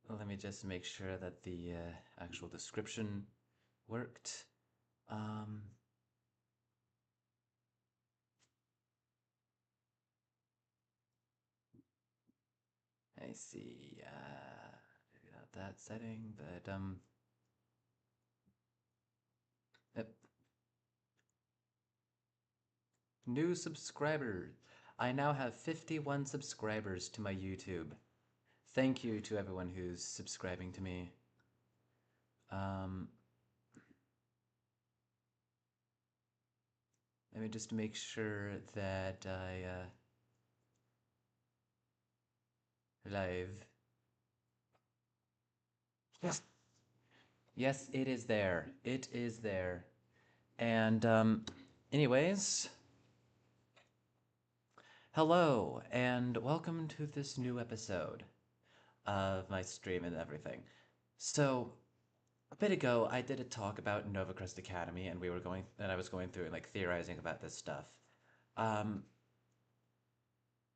let me just make sure that the actual description worked. I see. Maybe not that setting, but yep. New subscribers. I now have 51 subscribers to my YouTube. Thank you to everyone who's subscribing to me. Let me just make sure that I live. Yes. Yes, it is there. It is there. And anyways, hello and welcome to this new episode of my stream and everything. So, a bit ago, I did a talk about Novacrest Academy, and I was going through and like theorizing about this stuff.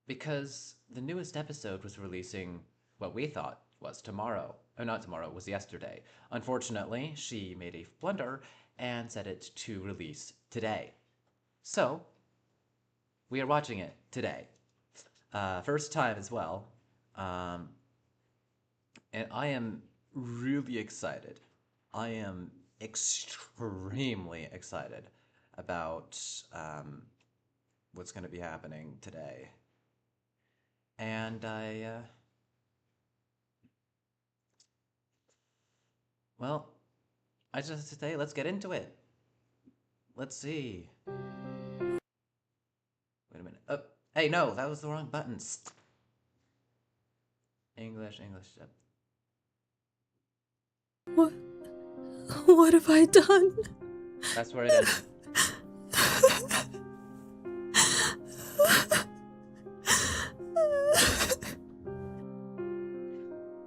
Because the newest episode was releasing what we thought was tomorrow. Or not tomorrow, it was yesterday. Unfortunately, she made a blunder and set it to release today. So, we are watching it today. First time as well. And I am really excited. I am extremely excited about what's going to be happening today. And well, I just say let's get into it. Let's see. Wait a minute. Oh, hey, no, that was the wrong buttons. English. Yep. What have I done? That's where it is.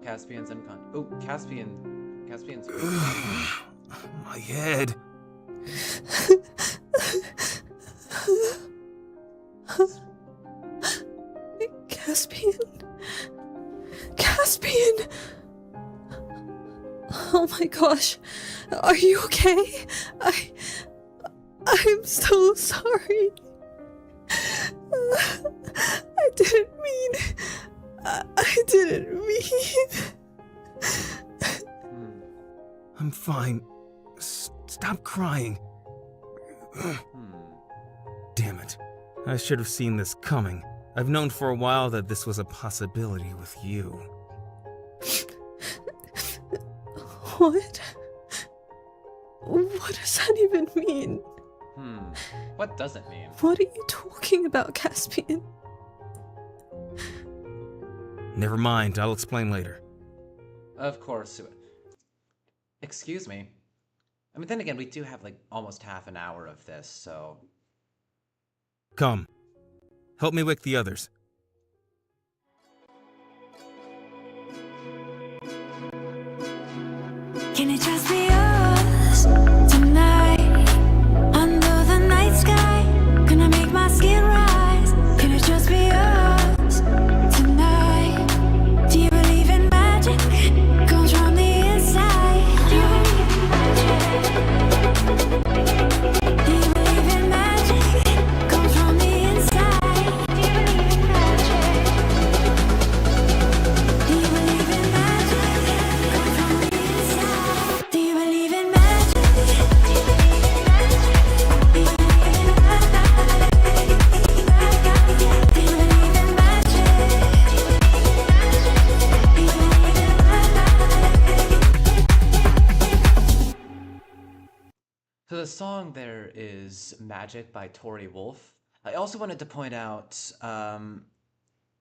Caspian's unconscious. Oh, Caspian's. My head. Caspian! Oh my gosh. Are you okay? I'm so sorry. I didn't mean. I didn't mean. I'm fine. Stop crying. Damn it. I should have seen this coming. I've known for a while that this was a possibility with you. What? What does that even mean? What does it mean? What are you talking about, Caspian? Never mind, I'll explain later. Of course. Excuse me. I mean, then again, we do have like almost half an hour of this, so... Come. Help me wake the others. Can it just be us tonight? Under the night sky, gonna make my skin rise. Can it just be us tonight? Do you believe in magic? Comes from the inside. Do you believe in magic? Do you believe in magic? Comes from the inside. Do you believe in magic? Do you believe in magic? Comes from the inside. Do you believe in magic? Do you believe in magic? Do you believe in magic? Do you believe in magic? Do you believe in So the song there is Magic by Tori Wolf. I also wanted to point out,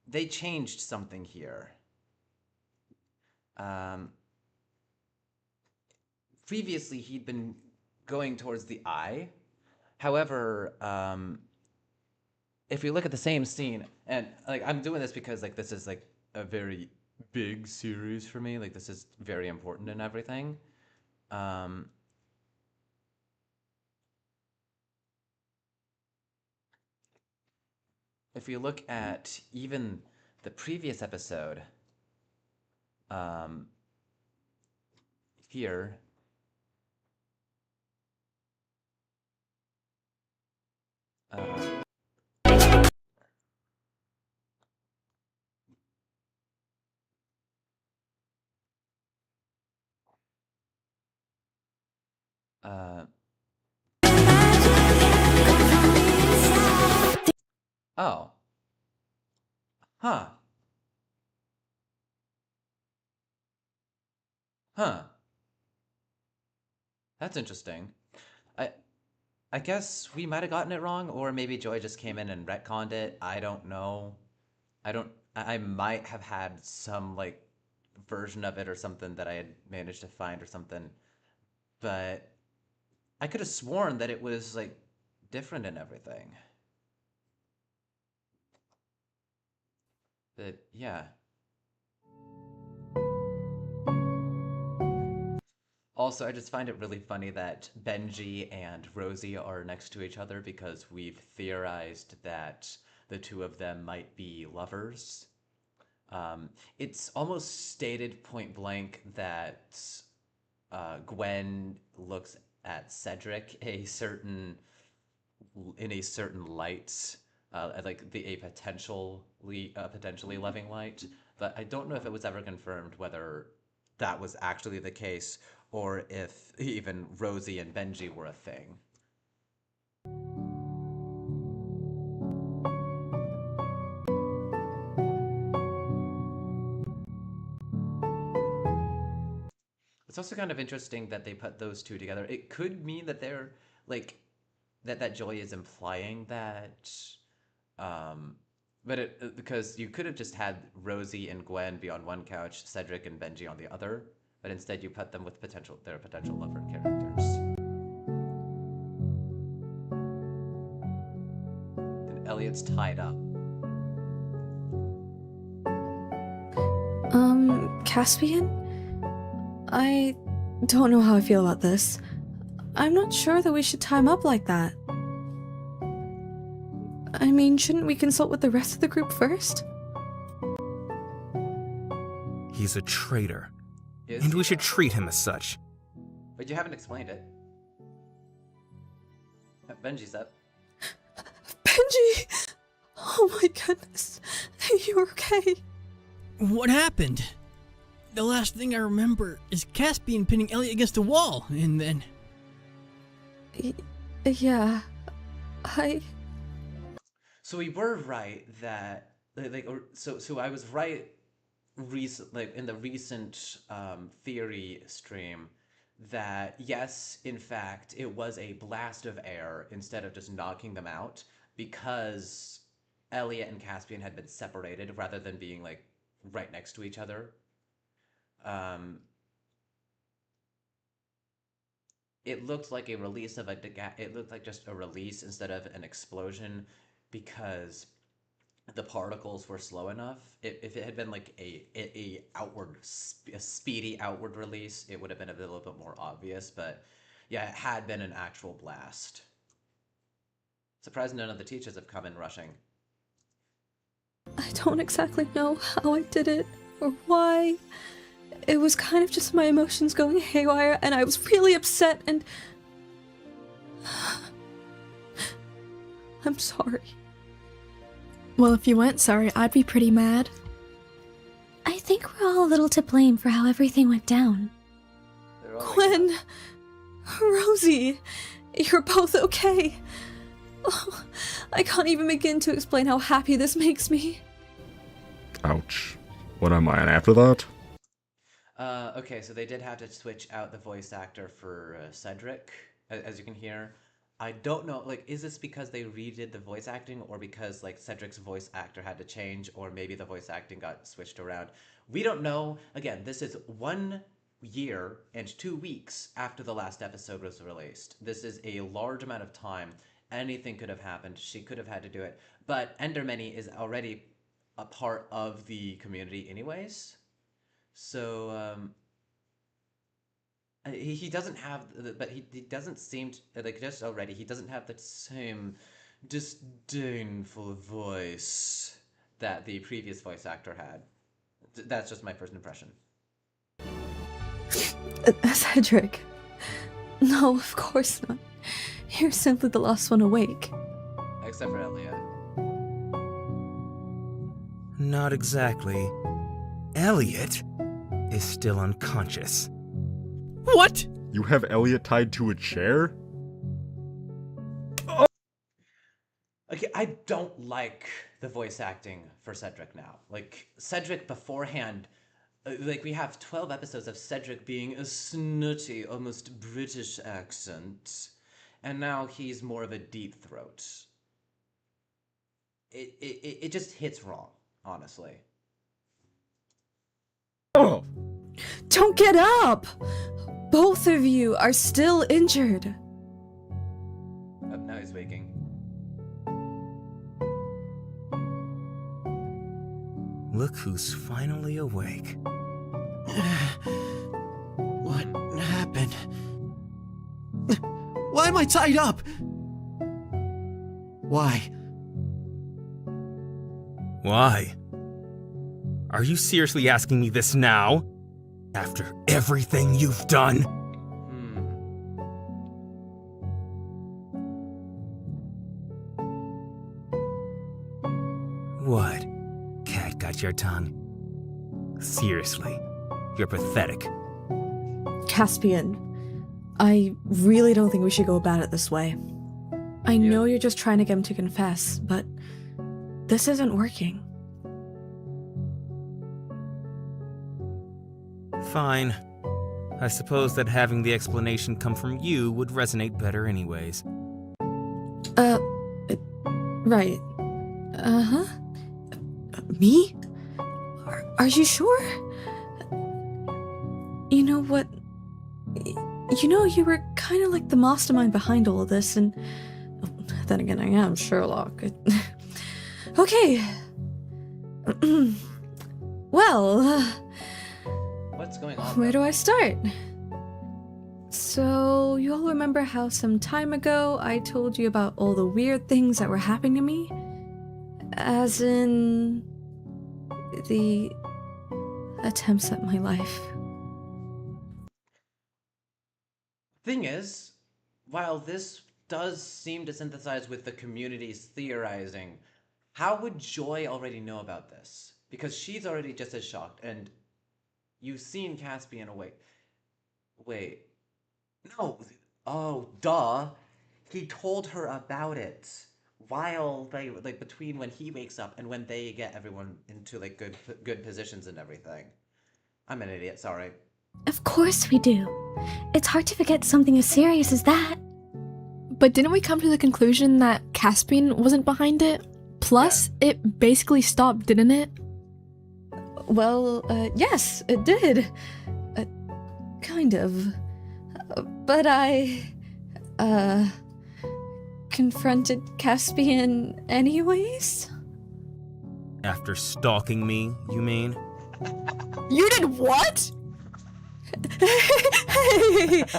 they changed something here. Previously, he'd been going towards the eye. However, if you look at the same scene, and like I'm doing this because like this is like a very big series for me. Like this is very important and everything. If you look at even the previous episode, Um, here, uh, uh, oh, huh, huh. That's interesting. I I guess we might have gotten it wrong, or maybe Joy just came in and retconned it. I don't know. I don't. I might have had some like version of it or something that I had managed to find or something, but I could have sworn that it was like different and everything. But yeah. Also, I just find it really funny that Benji and Rosie are next to each other because we've theorized that the two of them might be lovers. It's almost stated point blank that Gwen looks at Cedric in a certain light, like the a potentially loving light. But I don't know if it was ever confirmed whether that was actually the case or if even Rosie and Benji were a thing. It's also kind of interesting that they put those two together. It could mean that they're like that Joy is implying that um but because you could have just had Rosie and Gwen be on one couch, Cedric and Benji on the other, but instead you put them with their potential lover characters. And Elliot's tied up. Caspian? I don't know how I feel about this. I'm not sure that we should time up like that. I mean, shouldn't we consult with the rest of the group first? He's a traitor, Is and he we should though? treat him as such. But you haven't explained it. Benji's up. Benji! Oh my goodness. Are you okay? What happened? The last thing I remember is Caspian pinning Elliot against a wall, and then... Yeah. So we were right that so I was right in the recent theory stream that yes, in fact, it was a blast of air instead of just knocking them out because Elliot and Caspian had been separated rather than being like right next to each other. Um, it looked like a release of it looked like just a release instead of an explosion because the particles were slow enough. If it had been like a speedy outward release, it would have been a little bit more obvious. But yeah, it had been an actual blast. Surprised none of the teachers have come in rushing. I don't exactly know how I did it or why. It was kind of just my emotions going haywire, and I was really upset, and I'm sorry. Well, if you weren't sorry, I'd be pretty mad. I think we're all a little to blame for how everything went down. They're all Gwen, Rosie, you're both okay. Oh, I can't even begin to explain how happy this makes me. Ouch. What am I, an afterthought? Okay, so they did have to switch out the voice actor for Cedric, as you can hear. I don't know, like, is this because they redid the voice acting or because, like, Cedric's voice actor had to change or maybe the voice acting got switched around? We don't know. Again, this is 1 year and 2 weeks after the last episode was released. This is a large amount of time. Anything could have happened. She could have had to do it. But Endermany is already a part of the community anyways. So, he doesn't have, but he doesn't seem to, like just already, he doesn't have the same disdainful voice that the previous voice actor had. That's just my first impression. Cedric. No, of course not. You're simply the last one awake. Except for Elliot. Not exactly. Elliot is still unconscious. What? You have Elliot tied to a chair? Okay, I don't like the voice acting for Cedric now. Like, Cedric beforehand, like, we have 12 episodes of Cedric being a snooty, almost British accent, and now he's more of a deep throat. It just hits wrong, honestly. Oh! Don't get up! Both of you are still injured. Now he's waking. Look who's finally awake. What happened? Why am I tied up? Why? Why? Are you seriously asking me this now? After everything you've done? What? Cat got your tongue? Seriously, you're pathetic. Caspian, I really don't think we should go about it this way. I know you're just trying to get him to confess, but this isn't working. Fine. I suppose that having the explanation come from you would resonate better anyways. Right. Uh-huh. Me? Are you sure? You know what? You know, you were kind of like the mastermind behind all of this, and then again, I am Sherlock. Okay. Well, What's going on? where do I start? So, you all remember how some time ago I told you about all the weird things that were happening to me? As in... the attempts at my life. Thing is, while this does seem to synthesize with the community's theorizing, how would Joy already know about this? Because she's already just as shocked, and you've seen Caspian awake. Wait. No. Oh, duh. He told her about it while they, like, between when he wakes up and when they get everyone into, like, good positions and everything. I'm an idiot, sorry. Of course we do. It's hard to forget something as serious as that. But didn't we come to the conclusion that Caspian wasn't behind it? Plus, it basically stopped, didn't it? Well, yes, it did. Kind of. But I, confronted Caspian anyways? After stalking me, you mean? You did what?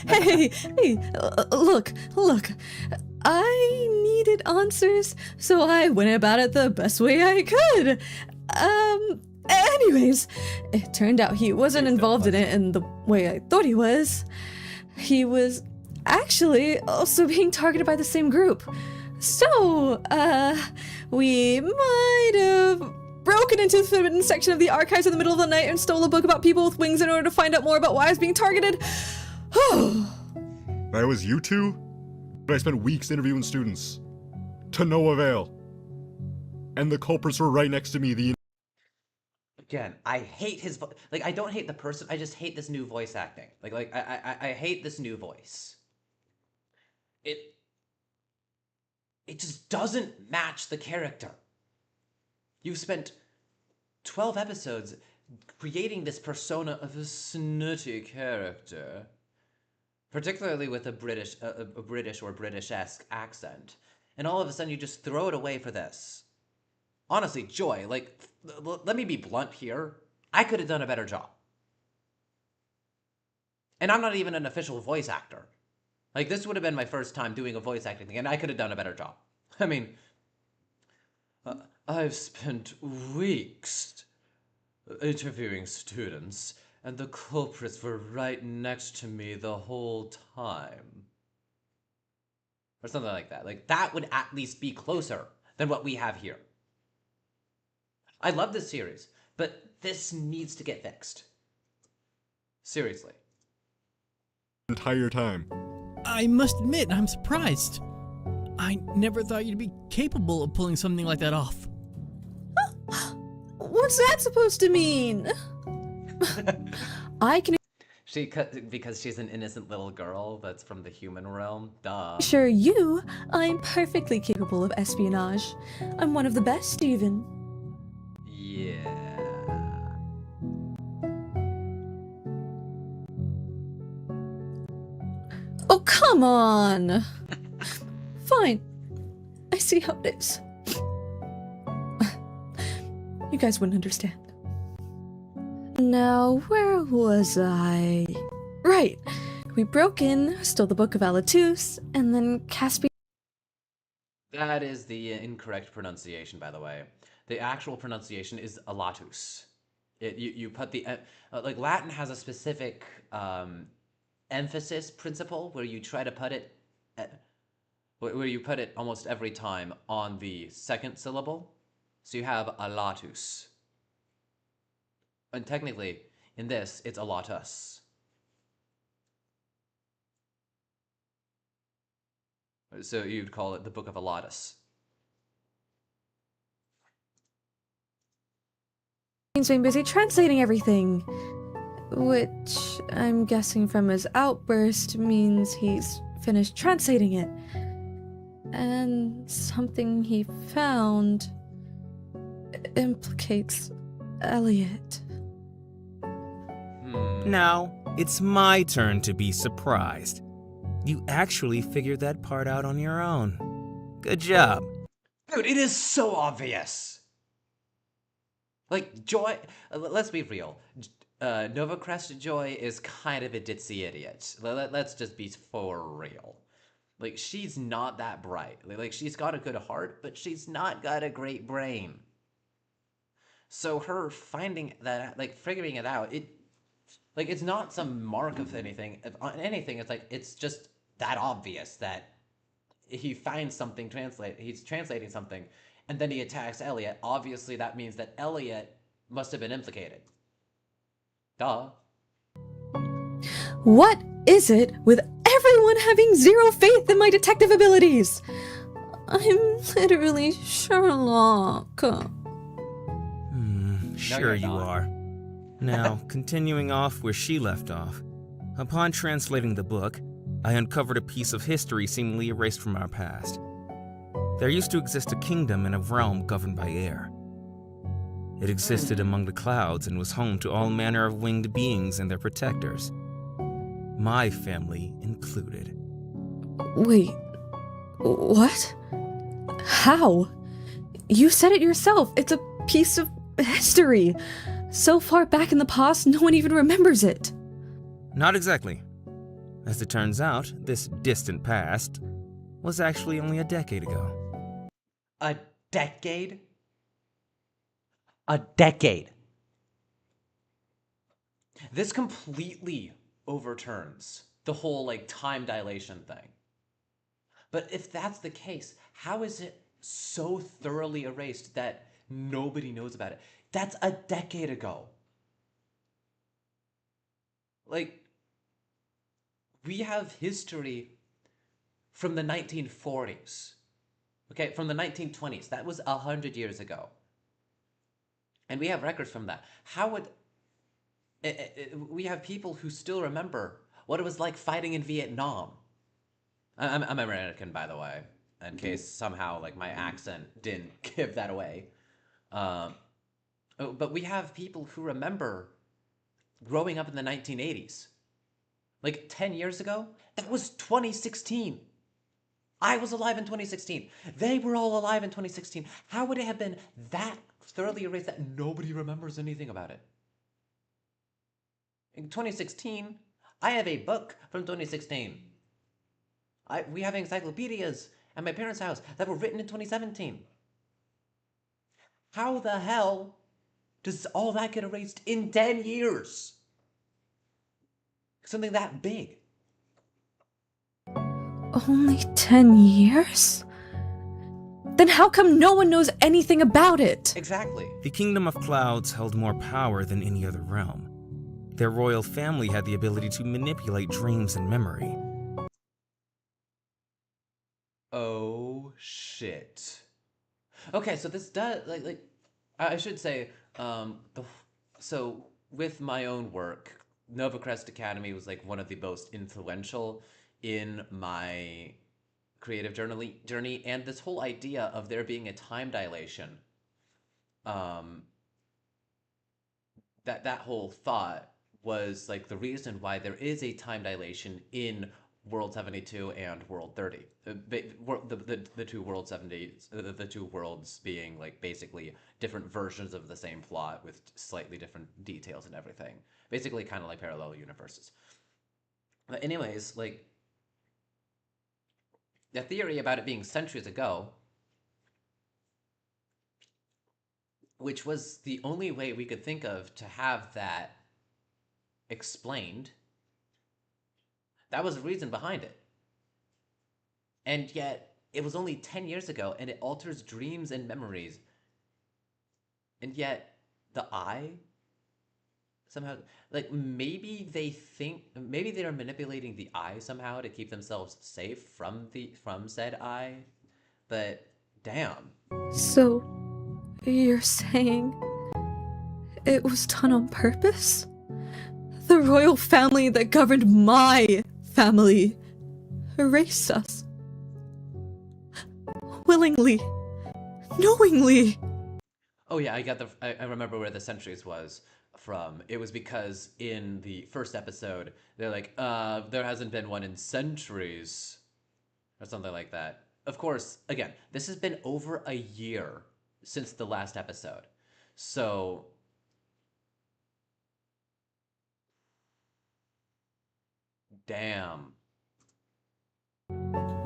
Hey, look. I needed answers, so I went about it the best way I could. Anyways, it turned out he wasn't involved in it in the way I thought he was. He was actually also being targeted by the same group. So, we might have broken into the forbidden section of the archives in the middle of the night and stole a book about people with wings in order to find out more about why I was being targeted. That was you two? But I spent weeks interviewing students. To no avail. And the culprits were right next to me the Again, I hate his like, I don't hate the person, I just hate this new voice acting. I hate this new voice. It just doesn't match the character. You've spent 12 episodes creating this persona of a snooty character, particularly with a British or British-esque accent, and all of a sudden you just throw it away for this. Honestly, Joy, like, let me be blunt here. I could have done a better job. And I'm not even an official voice actor. Like, this would have been my first time doing a voice acting thing, and I could have done a better job. I mean, I've spent weeks interviewing students, And the culprits were right next to me the whole time. Or something like that. Like, that would at least be closer than what we have here. I love this series, but this needs to get fixed. Seriously. Entire time. I must admit, I'm surprised. I never thought you'd be capable of pulling something like that off. What's that supposed to mean? I can Because she's an innocent little girl that's from the human realm. Duh. assure you, I'm perfectly capable of espionage. I'm one of the best, even. Yeah. Oh, come on! Fine. I see how it is. You guys wouldn't understand. Now, where was I? Right. We broke in, stole the Book of Alatus, and then Caspian. That is the incorrect pronunciation, by the way. The actual pronunciation is Alatus. You put the... like, Latin has a specific emphasis principle where you try to put it... where you put it almost every time on the second syllable. So you have Alatus. And technically, in this, it's Alatus. So you'd call it the Book of Alatus. He's been busy translating everything. Which, I'm guessing from his outburst, means he's finished translating it. And something he found implicates Elliot. Now, it's my turn to be surprised. You actually figured that part out on your own. Good job. Dude, it is so obvious. Like, Joy... let's be real. Novacrest Joy is kind of a ditzy idiot. Let's just be for real. Like, she's not that bright. Like, she's got a good heart, but she's not got a great brain. So her finding that, like, figuring it out, it's not some mark of anything. It's like, it's just that obvious that he finds something, he's translating something, and then he attacks Elliot. Obviously, that means that Elliot must have been implicated. Duh. What is it with everyone having zero faith in my detective abilities? I'm literally Sherlock. Sure you are. Now, continuing off where she left off. Upon translating the book, I uncovered a piece of history seemingly erased from our past. There used to exist a kingdom in a realm governed by air. It existed among the clouds and was home to all manner of winged beings and their protectors. My family included. Wait, what? How? You said it yourself. It's a piece of history. So far back in the past, no one even remembers it. Not exactly. As it turns out, this distant past was actually only a decade ago. A decade? A decade. This completely overturns the whole, like, time dilation thing. But if that's the case, how is it so thoroughly erased that nobody knows about it? That's a decade ago. Like, we have history from the 1940s. Okay, from the 1920s. That was 100 years ago. And we have records from that. How would... we have people who still remember what it was like fighting in Vietnam. I'm American, by the way, in case somehow, like, my accent didn't give that away. But we have people who remember growing up in the 1980s. Like, 10 years ago, that was 2016. I was alive in 2016. They were all alive in 2016. How would it have been that thoroughly erased that nobody remembers anything about it? In 2016, I have a book from 2016. We have encyclopedias at my parents' house that were written in 2017. How the hell does all that get erased in 10 years? Something that big. Only 10 years? Then how come no one knows anything about it? Exactly. The Kingdom of Clouds held more power than any other realm. Their royal family had the ability to manipulate dreams and memory. Oh shit. Okay, so this does like I should say so with my own work, Novacrest Academy was like one of the most influential in my creative journey, and this whole idea of there being a time dilation, that whole thought was like the reason why there is a time dilation in World 72 and World 30. The two World 70s, the two worlds being like basically different versions of the same plot with slightly different details and everything. Basically kind of like parallel universes. But anyways, like the theory about it being centuries ago, which was the only way we could think of to have that explained, that was the reason behind it. And yet, it was only 10 years ago, and it alters dreams and memories. And yet, the eye, somehow, like, maybe they are manipulating the eye somehow to keep themselves safe from said eye. But, damn. So, you're saying it was done on purpose? The royal family that governed my family erased us. Willingly. Knowingly. Oh yeah, I remember where the centuries was from. It was because in the first episode, they're like, there hasn't been one in centuries. Or something like that. Of course, again, this has been over a year since the last episode. So... damn.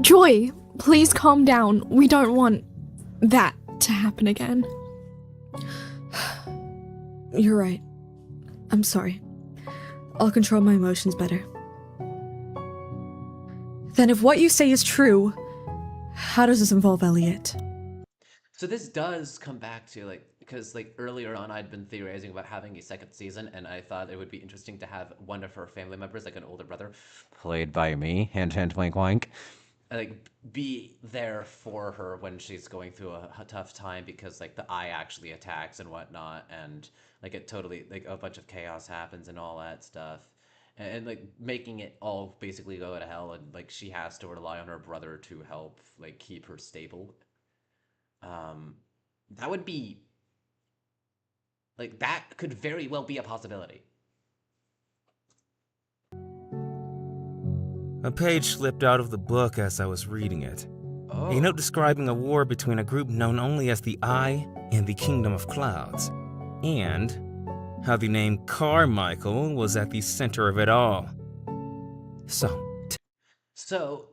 Joy, please calm down. We don't want that to happen again. You're right. I'm sorry. I'll control my emotions better. Then if what you say is true, how does this involve Elliot? So this does come back to, like, because, like, earlier on I'd been theorizing about having a second season, and I thought it would be interesting to have one of her family members, like an older brother, played by me, hint, hint, wink, wink, like, be there for her when she's going through a tough time, because, like, the eye actually attacks and whatnot, and, like, it totally, like, a bunch of chaos happens and all that stuff. And like, making it all basically go to hell, and, like, she has to rely on her brother to help, like, keep her stable. That would be... like, that could very well be a possibility. A page slipped out of the book as I was reading it. Oh. A note describing a war between a group known only as the Eye and the Kingdom of Clouds, and how the name Carmichael was at the center of it all. So,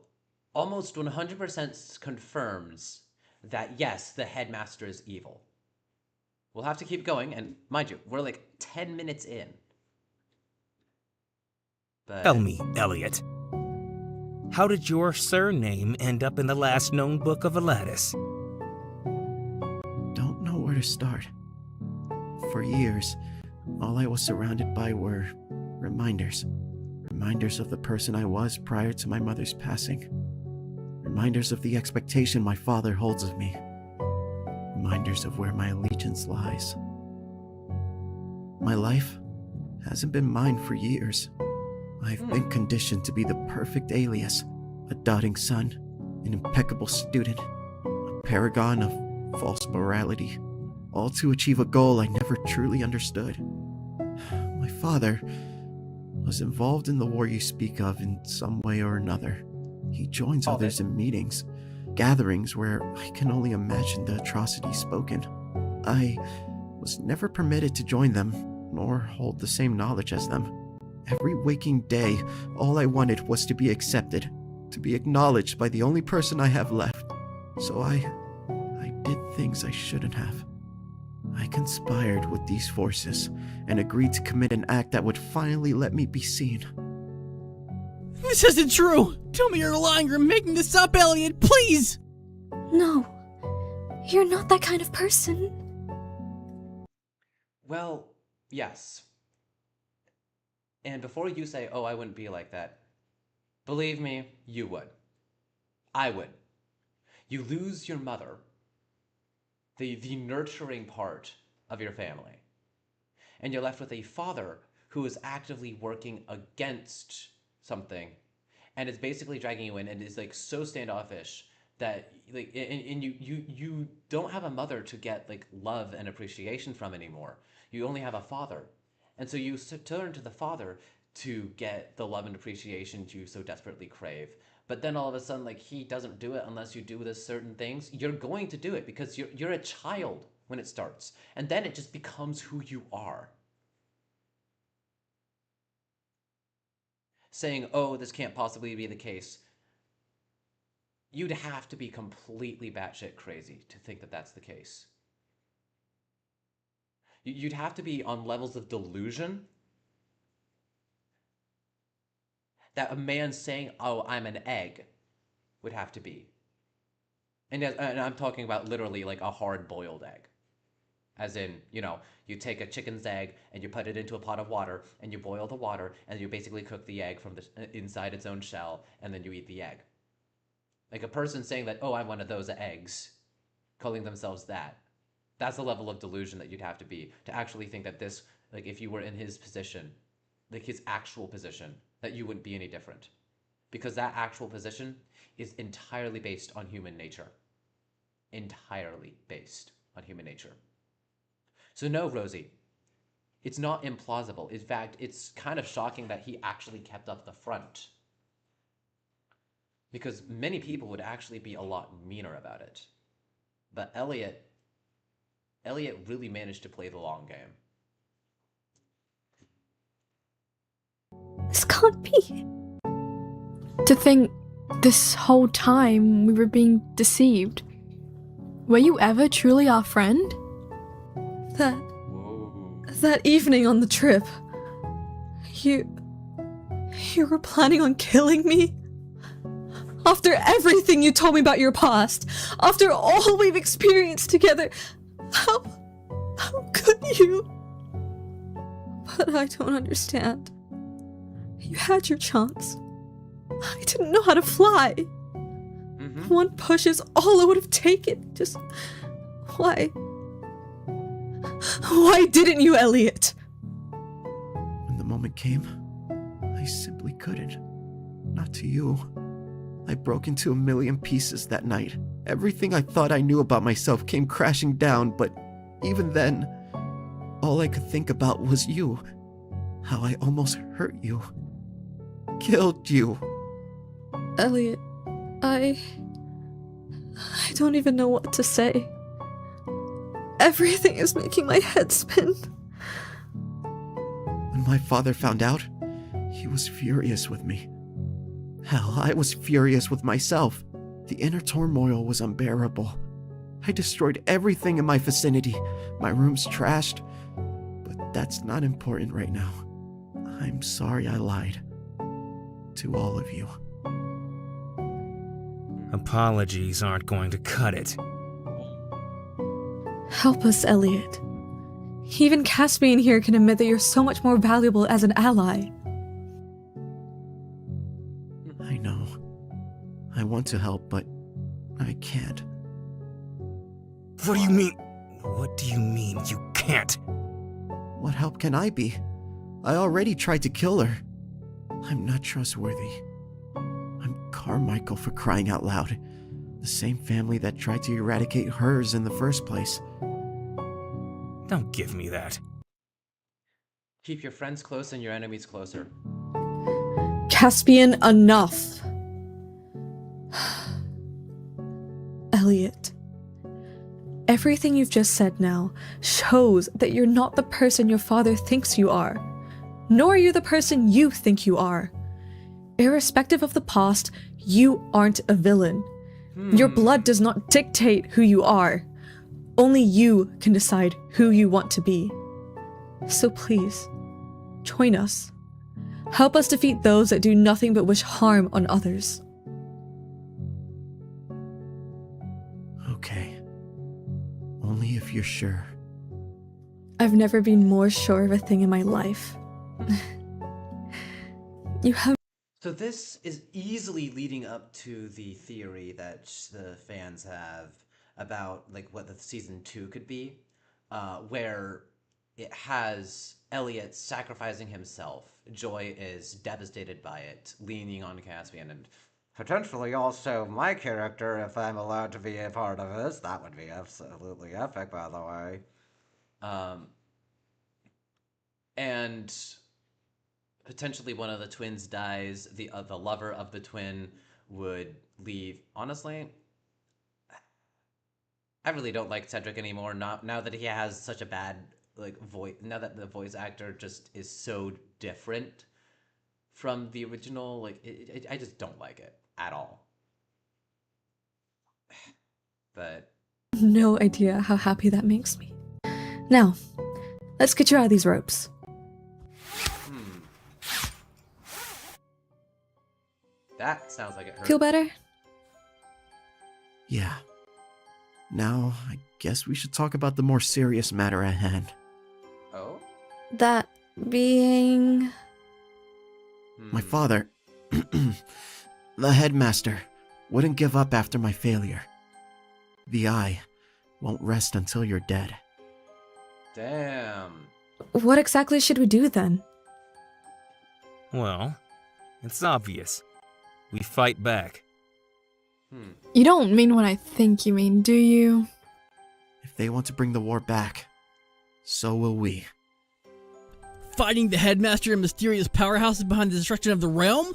almost 100% confirms that, yes, the headmaster is evil. We'll have to keep going, and mind you, we're like 10 minutes in. But... tell me, Elliot, how did your surname end up in the last known book of Aladdis? Don't know where to start. For years, all I was surrounded by were reminders. Reminders of the person I was prior to my mother's passing. Reminders of the expectation my father holds of me. Reminders of where my allegiance lies. My life hasn't been mine for years. I've been conditioned to be the perfect alias, a doting son, an impeccable student, a paragon of false morality, all to achieve a goal I never truly understood. My father was involved in the war you speak of in some way or another. He joins others in meetings, gatherings where I can only imagine the atrocities spoken. I was never permitted to join them, nor hold the same knowledge as them. Every waking day, all I wanted was to be accepted, to be acknowledged by the only person I have left. So I did things I shouldn't have. I conspired with these forces and agreed to commit an act that would finally let me be seen. This isn't true! Tell me you're lying or making this up, Elliot, please! No, you're not that kind of person. Well, yes. And before you say, oh, I wouldn't be like that, believe me, you would. I would. You lose your mother, the nurturing part of your family, and you're left with a father who is actively working against something and is basically dragging you in and is like so standoffish that like and you don't have a mother to get like love and appreciation from anymore. You only have a father. And so you turn to the father to get the love and appreciation you so desperately crave. But then all of a sudden, like, he doesn't do it unless you do this certain things. You're going to do it because you're a child when it starts. And then it just becomes who you are. Saying, oh, this can't possibly be the case. You'd have to be completely batshit crazy to think that that's the case. You'd have to be on levels of delusion that a man saying, oh, I'm an egg, would have to be. And I'm talking about literally like a hard-boiled egg. As in, you know, you take a chicken's egg and you put it into a pot of water and you boil the water and you basically cook the egg from the inside its own shell and then you eat the egg. Like a person saying that, oh, I'm one of those eggs, calling themselves that. That's the level of delusion that you'd have to be to actually think that this, like if you were in his position, like his actual position, that you wouldn't be any different. Because that actual position is entirely based on human nature. Entirely based on human nature. So no, Rosie, it's not implausible. In fact, it's kind of shocking that he actually kept up the front. Because many people would actually be a lot meaner about it. But Elliot really managed to play the long game. This can't be. To think this whole time we were being deceived. Were you ever truly our friend? That evening on the trip, you were planning on killing me? After everything you told me about your past, after all we've experienced together, how could you? But I don't understand. You had your chance. I didn't know how to fly. One push is all I would have taken. Just why? Why didn't you, Elliot? When the moment came, I simply couldn't. Not to you. I broke into a million pieces that night. Everything I thought I knew about myself came crashing down, but even then, all I could think about was you. How I almost hurt you. Killed you. Elliot, I don't even know what to say. Everything is making my head spin. When my father found out, he was furious with me. Hell, I was furious with myself. The inner turmoil was unbearable. I destroyed everything in my vicinity. My room's trashed. But that's not important right now. I'm sorry I lied. To all of you. Apologies aren't going to cut it. Help us, Elliot. Even Caspian here can admit that you're so much more valuable as an ally. I know. I want to help, but I can't. What do you mean? What do you mean you can't? What help can I be? I already tried to kill her. I'm not trustworthy. I'm Carmichael, for crying out loud. The same family that tried to eradicate hers in the first place. Don't give me that. Keep your friends close and your enemies closer. Caspian, enough. Elliot. Everything you've just said now shows that you're not the person your father thinks you are. Nor are you the person you think you are. Irrespective of the past, you aren't a villain. Your blood does not dictate who you are. Only you can decide who you want to be. So please, join us. Help us defeat those that do nothing but wish harm on others. Okay. Only if you're sure. I've never been more sure of a thing in my life. You have So this is easily leading up to the theory that the fans have about like what the season 2 could be, where it has Elliot sacrificing himself. Joy is devastated by it, leaning on Caspian, and potentially also my character, if I'm allowed to be a part of this. That would be absolutely epic, by the way. And potentially one of the twins dies. The lover of the twin would leave. Honestly, I really don't like Cedric anymore. Now that he has such a bad voice. Now that the voice actor just is so different from the original, I just don't like it at all. But no idea how happy that makes me. Now, let's get you out of these ropes. That sounds like it hurt. Feel better? Yeah. Now, I guess we should talk about the more serious matter at hand. Oh? That being... My father, the headmaster, wouldn't give up after my failure. The eye won't rest until you're dead. Damn. What exactly should we do then? Well, it's obvious. We fight back. You don't mean what I think you mean, do you? If they want to bring the war back, so will we. Fighting the headmaster and mysterious powerhouses behind the destruction of the realm?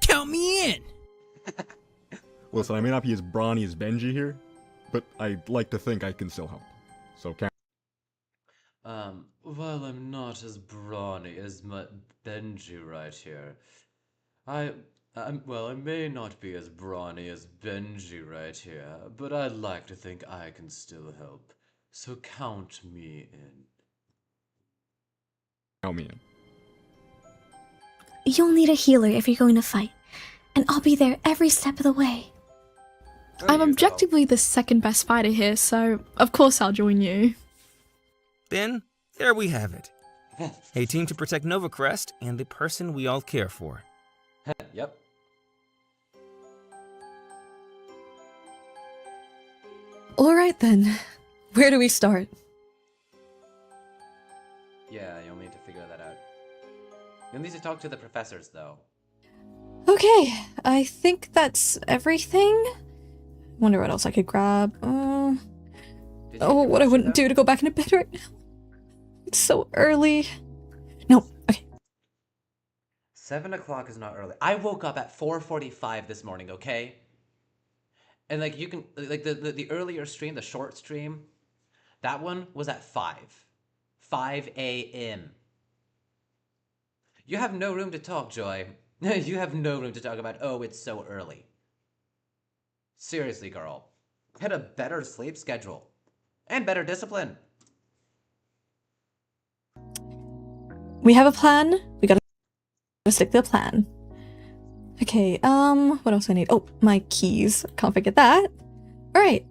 Count me in! Listen, I may not be as brawny as Benji here, but I'd like to think I can still help. So count. Well, I'm not as brawny as Benji right here. I may not be as brawny as Benji right here, but I'd like to think I can still help. So count me in. Count me in. You'll need a healer if you're going to fight, and I'll be there every step of the way. I'm objectively the second best fighter here, so of course I'll join you. Then, there we have it. A team to protect Novacrest and the person we all care for. Yep. Alright then. Where do we start? Yeah, you'll need to figure that out. You'll need to talk to the professors, though. Okay, I think that's everything. Wonder what else I could grab. What I wouldn't do to go back into bed right now. It's so early. No, okay. 7 o'clock is not early. I woke up at 4:45 this morning, okay? And you can the earlier stream, the short stream, that one was at 5 a.m. You have no room to talk, Joy. You have no room to talk about, oh, it's so early. Seriously, girl. Get a better sleep schedule. And better discipline. We have a plan. We gotta stick to the plan. Okay, what else do I need? Oh, my keys. Can't forget that. Alright,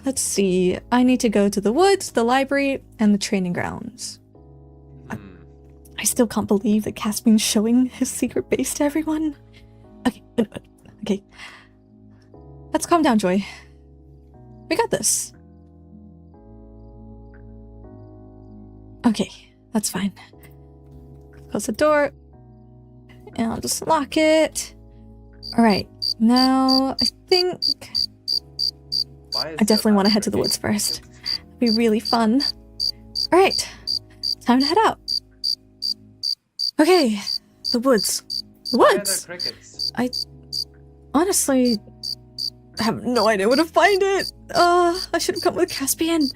let's see. I need to go to the woods, the library, and the training grounds. I still can't believe that Caspian's showing his secret base to everyone. Okay. Let's calm down, Joy. We got this. Okay, that's fine. Close the door. And I'll just lock it. Alright, now I think... I definitely want to head to the woods first. It'll be really fun. Alright, time to head out. Okay, the woods. The woods! I honestly have no idea where to find it. I should have come with Caspian.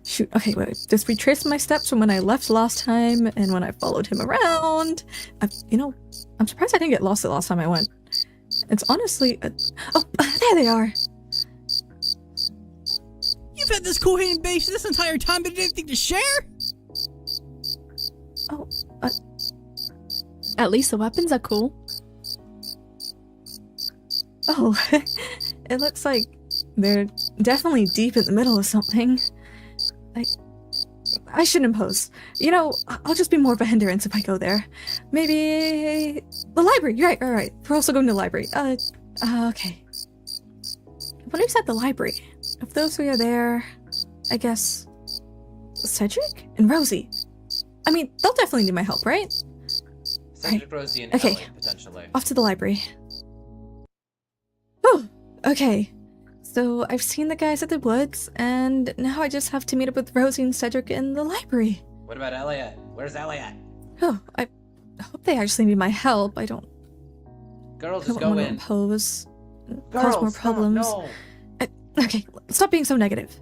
Shoot, okay, wait. Just retrace my steps from when I left last time and when I followed him around. I'm surprised I didn't get lost the last time I went. It's honestly... oh, there they are. You've had this cool hidden base this entire time, but you didn't have anything to share? Oh, At least the weapons are cool. Oh, it looks like they're definitely deep in the middle of something. I shouldn't impose. You know, I'll just be more of a hindrance if I go there. Maybe the library. You're right. We're also going to the library. Okay. What is at the library? If those three are there, I guess Cedric and Rosie. I mean, they'll definitely need my help, right? Cedric, Rosie, and Okay. Ellie, potentially. Off to the library. Oh, okay. So I've seen the guys at the woods, and now I just have to meet up with Rosie and Cedric in the library. What about Elliot? Where's Elliot? Oh, I hope they actually need my help. I don't Girls, just want go to in. impose, Girls, cause more problems. No. Okay, stop being so negative.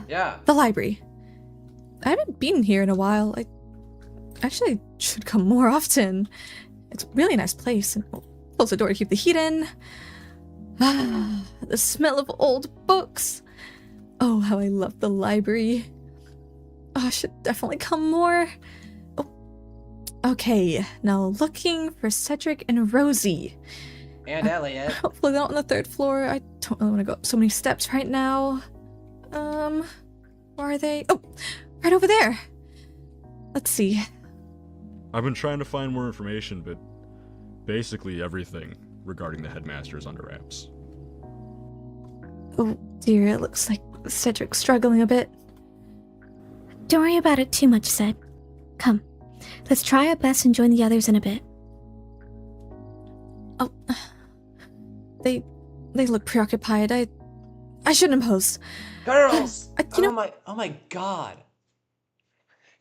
Yeah. The library. I haven't been here in a while. I actually should come more often. It's a really nice place, and close the door to keep the heat in. The smell of old books. Oh, how I love the library. Oh, I should definitely come more. Oh. Okay, now looking for Cedric and Rosie. And Elliot. Hopefully they're not on the third floor. I don't really want to go up so many steps right now. Where are they? Oh, right over there. Let's see. I've been trying to find more information, but basically everything regarding the headmaster is under wraps. Oh dear, it looks like Cedric's struggling a bit. Don't worry about it too much, Ced. Come, let's try our best and join the others in a bit. Oh, they look preoccupied. I shouldn't impose. Girls! You know- Oh my god.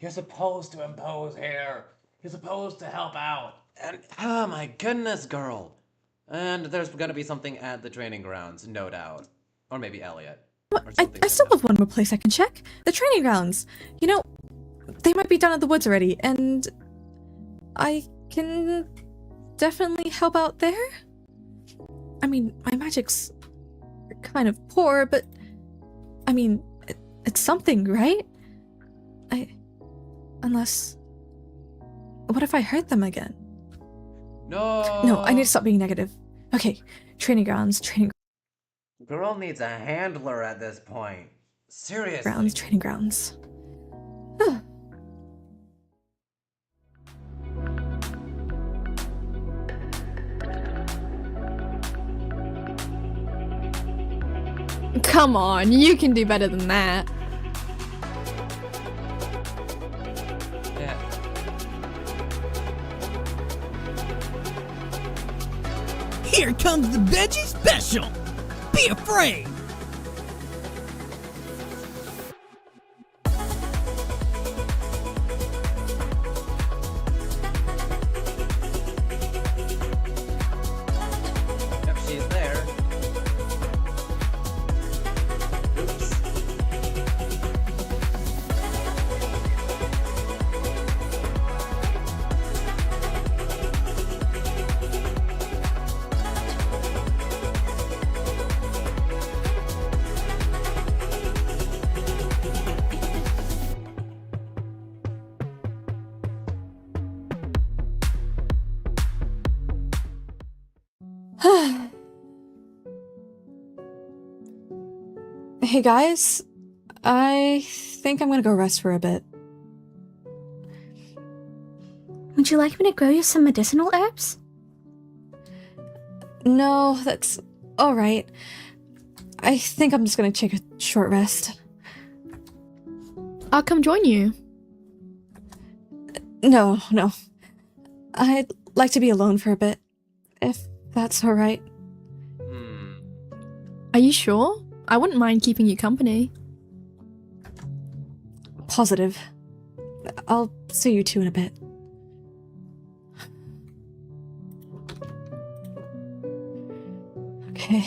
You're supposed to impose here. You're supposed to help out. And oh my goodness, girl. And there's gonna be something at the training grounds, no doubt. Or maybe Elliot. Or something I like still that. have one more place I can check. The training grounds. You know, they might be down at the woods already, and I can definitely help out there. I mean, my magic's kind of poor, but I mean, it's something, right? Unless... What if I hurt them again? No! No, I need to stop being negative. Okay, training grounds. Girl needs a handler at this point. Seriously. Training grounds. Come on, you can do better than that. Yeah. Here comes the veggie special. Be afraid. Yep, she's there. Oops. Hey guys, I think I'm gonna go rest for a bit. Would you like me to grow you some medicinal herbs? No, that's alright. I think I'm just gonna take a short rest. I'll come join you. No. I'd like to be alone for a bit, if that's alright. Are you sure? I wouldn't mind keeping you company. Positive. I'll see you two in a bit. Okay.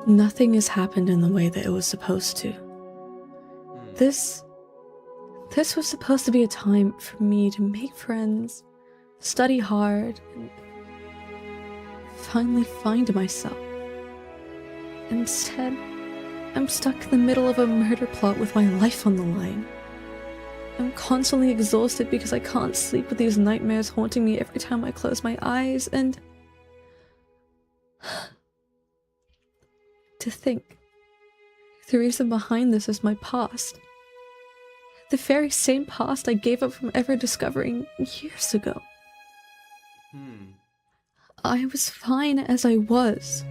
Nothing has happened in the way that it was supposed to. This was supposed to be a time for me to make friends, study hard, and finally find myself. Instead, I'm stuck in the middle of a murder plot with my life on the line. I'm constantly exhausted because I can't sleep with these nightmares haunting me every time I close my eyes, and to think, the reason behind this is my past. The very same past I gave up from ever discovering years ago. I was fine as I was.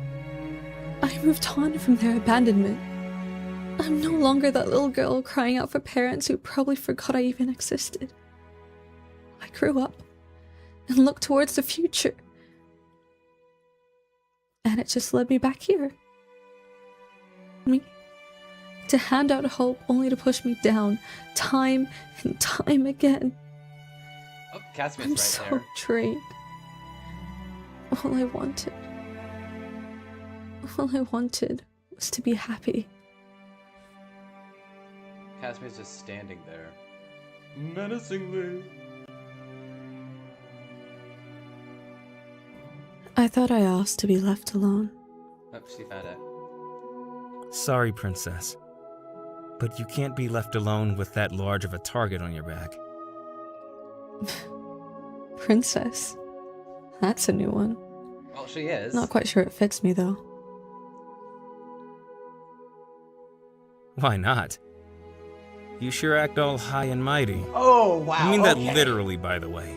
I moved on from their abandonment. I'm no longer that little girl crying out for parents who probably forgot I even existed. I grew up and looked towards the future. And it just led me back here. Me to hand out hope only to push me down time and time again. Oh, Caspian's I'm right so there. drained. All I wanted was to be happy. Caspian's just standing there. Menacingly. I thought I asked to be left alone. Oh, she found it. Sorry, Princess. But you can't be left alone with that large of a target on your back. Princess? That's a new one. Well, she is. Not quite sure it fits me, though. Why not? You sure act all high and mighty. Oh, wow. I mean that okay. literally, by the way.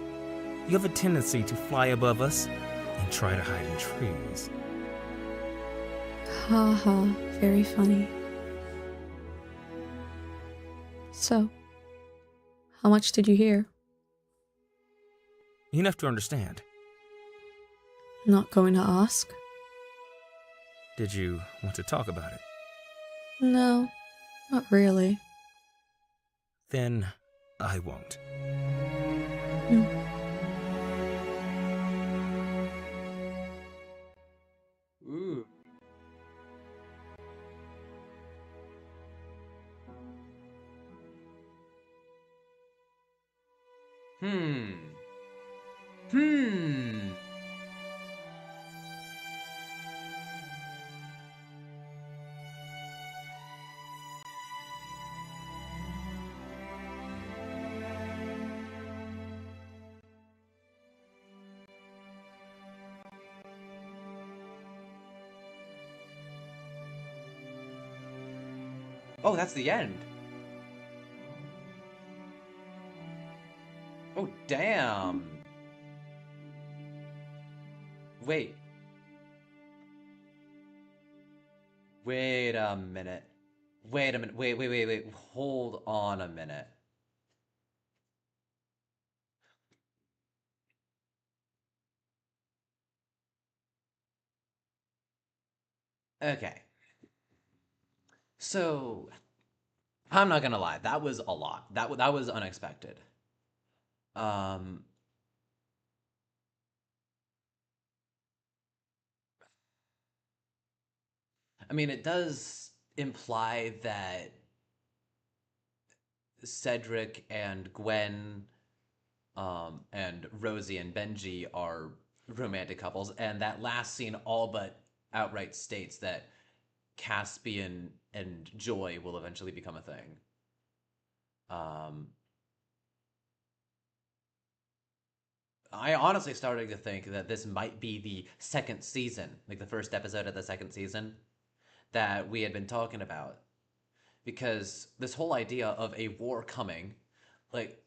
You have a tendency to fly above us and try to hide in trees. Ha ha, very funny. So, how much did you hear? Enough to understand. Not going to ask? Did you want to talk about it? No, not really. Then I won't. Ooh. Hmm. Oh, that's the end. Oh, damn. Wait. Wait a minute. Wait a minute. Wait. Hold on a minute. Okay. So, I'm not gonna lie. That was a lot. That was unexpected. Um, I mean, it does imply that Cedric and Gwen, and Rosie and Benji are romantic couples, and that last scene all but outright states that Caspian and Joy will eventually become a thing. I honestly started to think that this might be the second season, like the first episode of the second season that we had been talking about. Because this whole idea of a war coming, like,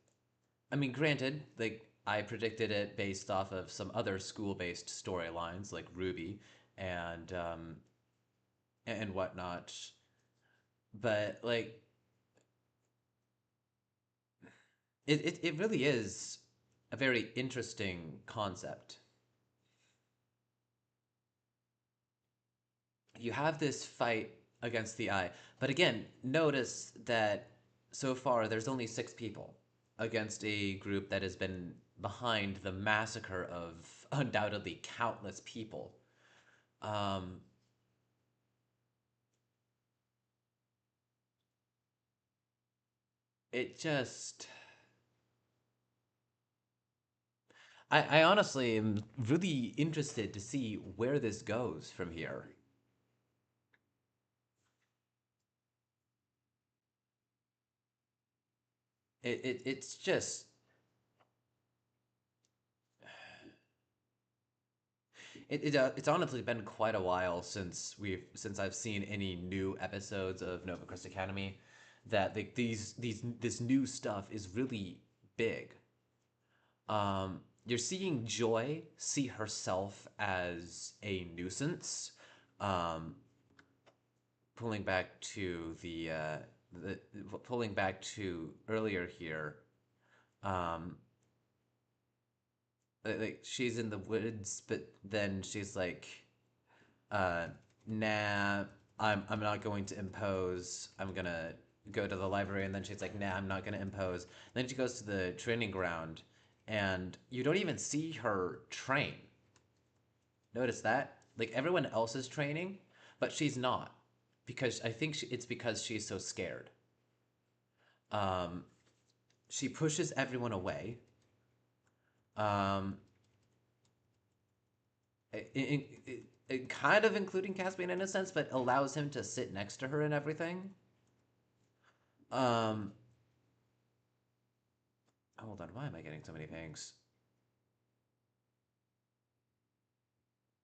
I mean, granted, like, I predicted it based off of some other school-based storylines like Ruby and whatnot. But like it really is a very interesting concept. You have this fight against the eye, but again, notice that so far there's only 6 people against a group that has been behind the massacre of undoubtedly countless people. Um, it just I honestly am really interested to see where this goes from here. It's just it's honestly been quite a while since I've seen any new episodes of Novacrest Academy. That like these this new stuff is really big. You're seeing Joy see herself as a nuisance. Um, pulling back to the pulling back to earlier here. Um, like she's in the woods, but then she's like, uh, "Nah, I'm not going to impose. I'm gonna go to the library." And then she's like, "Nah, I'm not gonna impose." And then she goes to the training ground, and you don't even see her train. Notice that? Like everyone else is training, but she's not because I think it's because she's so scared. Um, she pushes everyone away. Um, kind of including Caspian in a sense, but allows him to sit next to her and everything. Um, hold on, why am I getting so many pings?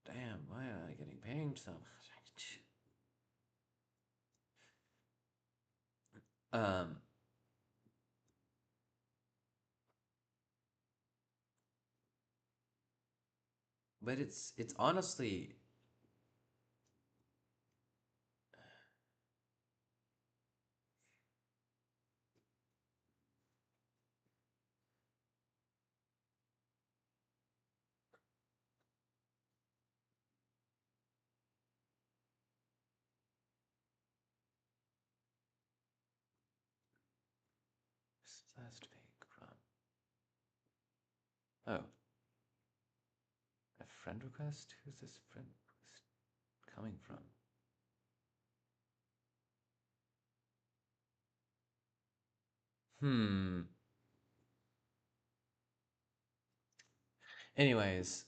Damn, why am I getting pinged so much? Um, but it's honestly last ping from. Oh, a friend request? Who's this friend request coming from? Hmm. Anyways,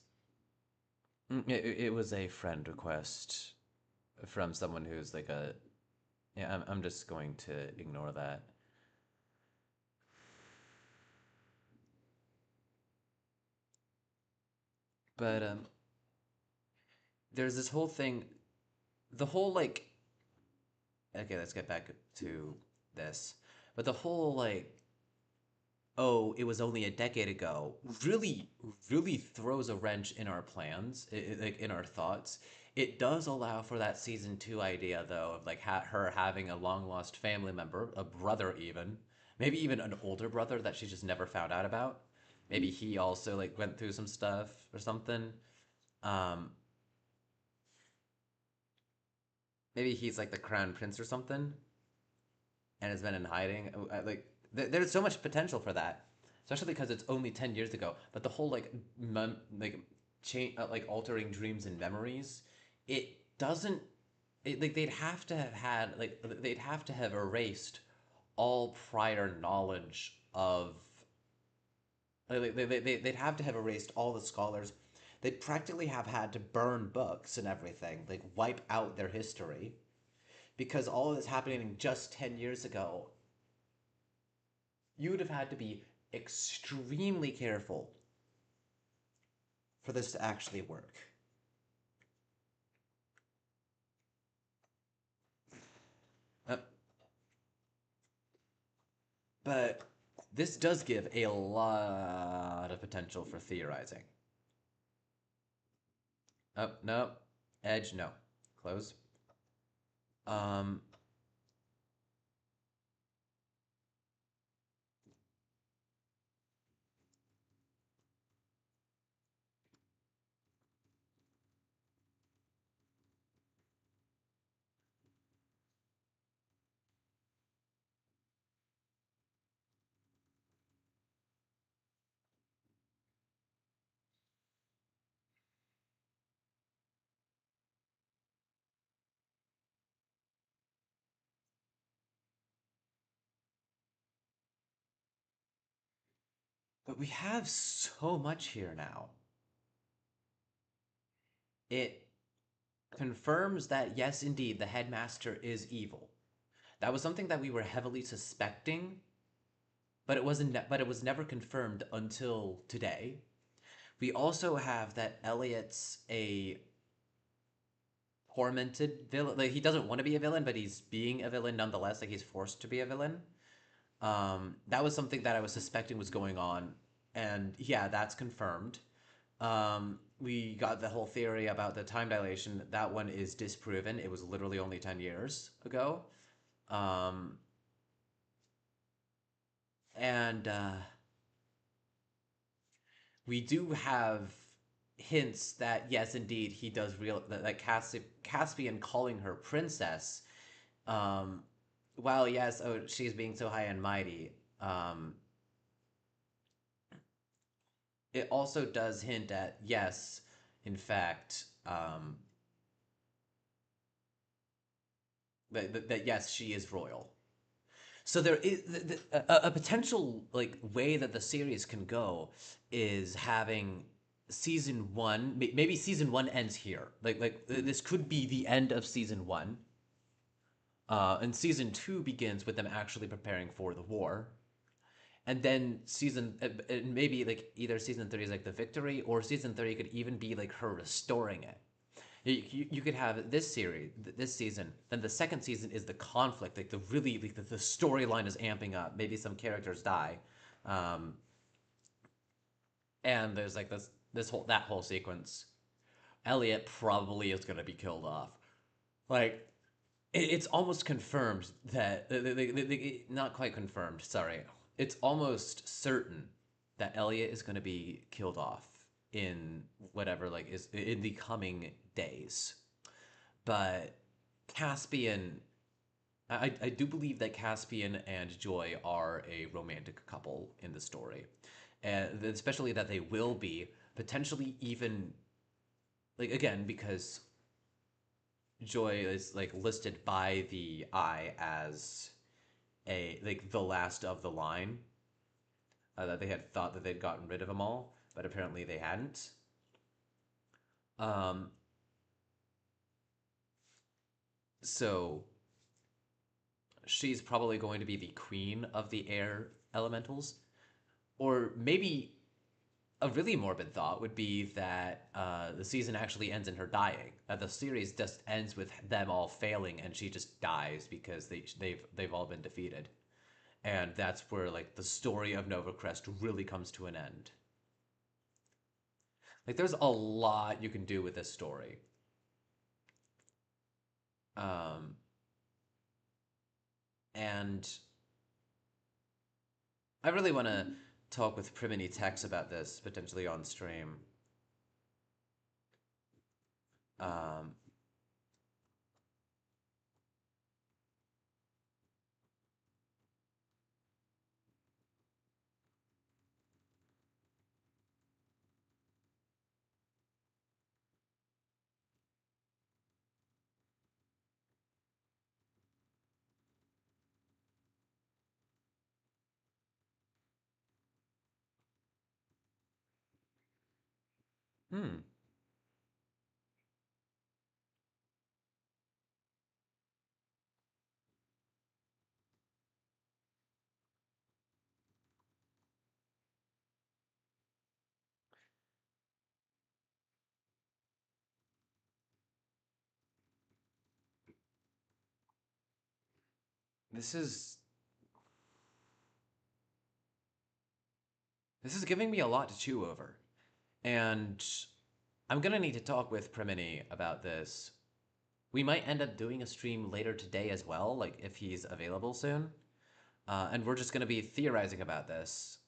it was a friend request from someone who's like a. Yeah, I'm just going to ignore that. But there's this whole thing, the whole like. Okay, let's get back to this. But the whole like, oh, it was only a decade ago, really throws a wrench in our plans, like in our thoughts. It does allow for that season two idea though of like her having a long lost family member, a brother even, maybe even an older brother that she just never found out about. Maybe he also like went through some stuff or something. Um, maybe he's like the crown prince or something and has been in hiding. Like there's so much potential for that, especially because it's only 10 years ago. But the whole like like change like altering dreams and memories, it doesn't. Like they'd have to have had like they'd have to have erased all prior knowledge of they'd have to have erased all the scholars. They'd practically have had to burn books and everything, like wipe out their history, because all of this happening just 10 years ago, you would have had to be extremely careful for this to actually work. Uh, but this does give a lot of potential for theorizing. Oh, no. Edge, no. Close. Um, But we have so much here now. It confirms that, yes, indeed, the headmaster is evil. That was something that we were heavily suspecting, but it was never confirmed until today. We also have that Elliot's a tormented villain. Like, he doesn't want to be a villain, but he's being a villain nonetheless. Like, he's forced to be a villain. That was something that I was suspecting was going on, and yeah, that's confirmed. We got the whole theory about the time dilation. That one is disproven. It was literally only 10 years ago. Um, and we do have hints that, yes, indeed, he does that Caspian calling her princess, um, while yes, oh, she's being so high and mighty, it also does hint at, yes, in fact, that yes, she is royal. So there is a potential like way that the series can go is having season one. Maybe season one ends here. This could be the end of season one. And season two begins with them actually preparing for the war. And then maybe like either season three is like the victory, or season three could even be like her restoring it. You could have this series, this season, then the second season is the conflict, like the really, like the storyline is amping up. Maybe some characters die, um, and there's like that whole sequence. Elliot probably is gonna be killed off. Like it's almost confirmed that not quite confirmed. Sorry, it's almost certain that Elliot is gonna be killed off in whatever like is in the coming days. But Caspian, I do believe that Caspian and Joy are a romantic couple in the story, and especially that they will be potentially even like again because Joy is like listed by the Eye as a like the last of the line. That they had thought that they'd gotten rid of them all, but apparently they hadn't. Um, so she's probably going to be the queen of the air elementals. Or maybe a really morbid thought would be that the season actually ends in her dying. The series just ends with them all failing, and she just dies because they've all been defeated, and that's where like the story of Novacrest really comes to an end. Like, there's a lot you can do with this story. Um, and I really want to talk with Primini Tex about this potentially on stream. Um, hmm. This is this is giving me a lot to chew over, and I'm gonna need to talk with Primini about this. We might end up doing a stream later today as well, like if he's available soon. And we're just gonna be theorizing about this.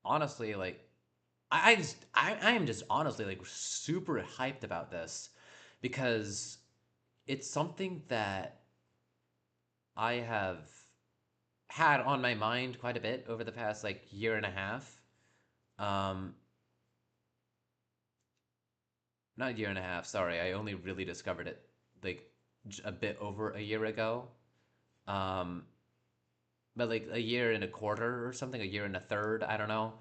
Honestly, like I am just honestly like super hyped about this because it's something that I have had on my mind quite a bit over the past like year and a half. Um, Not a year and a half, sorry. I only really discovered it like a bit over a year ago. Um, but like a year and a quarter or something, a year and a third. I don't know.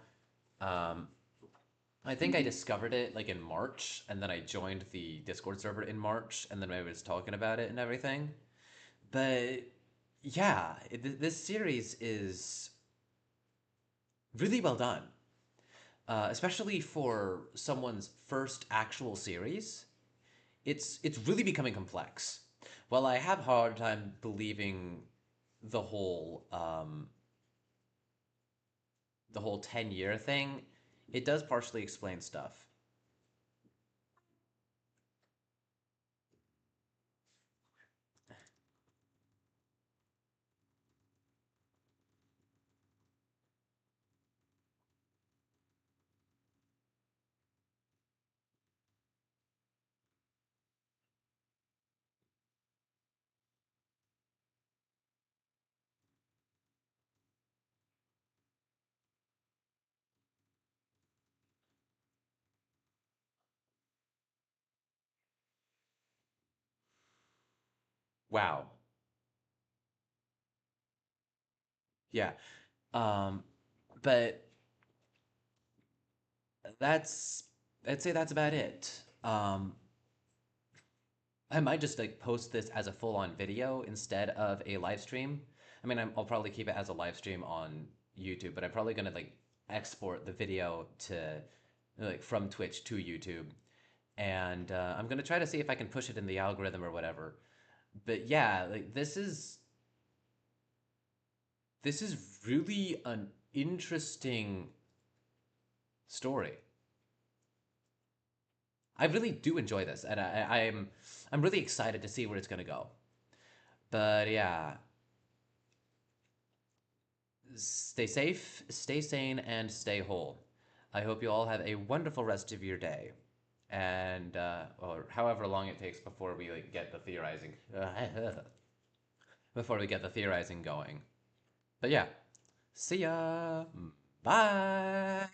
Um, I think I discovered it like in March, and then I joined the Discord server in March, and then I was talking about it and everything. But yeah, this series is really well done, especially for someone's first actual series. It's really becoming complex. While I have a hard time believing the whole um, the whole 10-year thing, it does partially explain stuff. Wow. Yeah. Um, but that's I'd say that's about it. I might just like post this as a full-on video instead of a live stream. I mean, I'll probably keep it as a live stream on YouTube, but I'm probably gonna like export the video to like from Twitch to YouTube, and I'm gonna try to see if I can push it in the algorithm or whatever. But yeah, like this is really an interesting story. I really do enjoy this, and I'm really excited to see where it's gonna go. But yeah, stay safe, stay sane, and stay whole. I hope you all have a wonderful rest of your day, and or however long it takes before we like get the theorizing, before we get the theorizing going. But yeah, see ya. Bye.